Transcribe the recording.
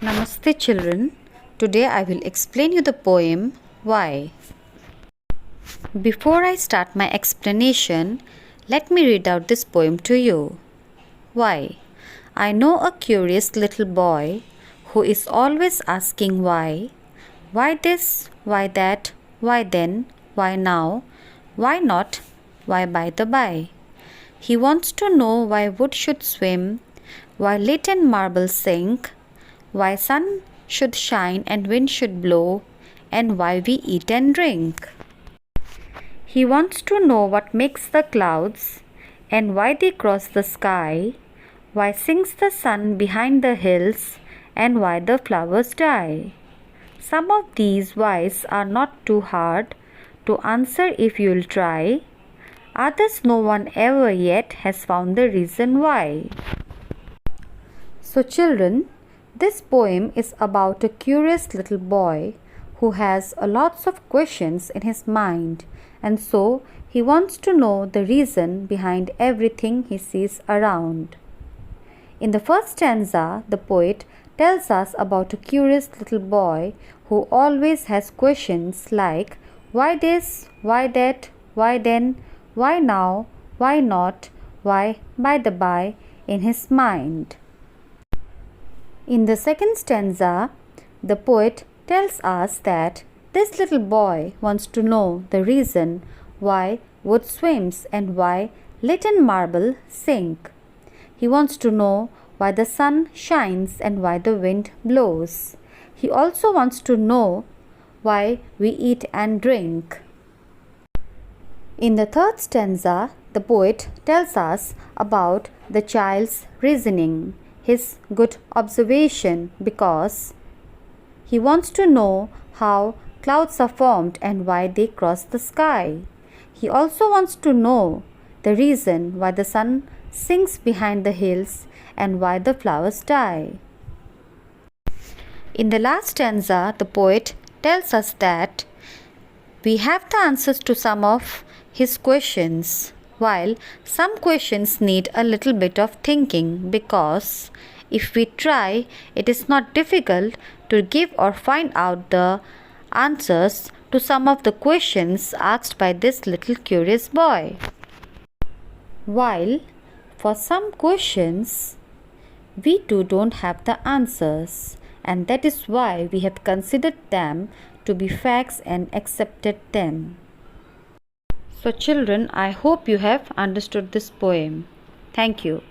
Namaste children. Today I will explain you the poem Why. Before I start my explanation, let me read out this poem to you. Why? I know a curious little boy who is always asking why. Why this? Why that? Why then? Why now? Why not? Why by the by? He wants to know why wood should swim, why lead and marble sink, why sun should shine and wind should blow, and why we eat and drink. He wants to know what makes the clouds, and why they cross the sky, why sings the sun behind the hills, and why the flowers die. Some of these whys are not too hard to answer if you'll try. Others no one ever yet has found the reason why. So children, this poem is about a curious little boy who has lots of questions in his mind, and so he wants to know the reason behind everything he sees around. In the first stanza, the poet tells us about a curious little boy who always has questions like why this, why that, why then, why now, why not, why by the by in his mind. In the second stanza, the poet tells us that this little boy wants to know the reason why wood swims and why lead and marble sink. He wants to know why the sun shines and why the wind blows. He also wants to know why we eat and drink. In the third stanza, the poet tells us about the child's reasoning, his good observation, because he wants to know how clouds are formed and why they cross the sky. He also wants to know the reason why the sun sinks behind the hills and why the flowers die. In the last stanza, the poet tells us that we have the answers to some of his questions, while some questions need a little bit of thinking, because if we try, it is not difficult to give or find out the answers to some of the questions asked by this little curious boy. While for some questions, we too don't have the answers, and that is why we have considered them to be facts and accepted them. So children, I hope you have understood this poem. Thank you.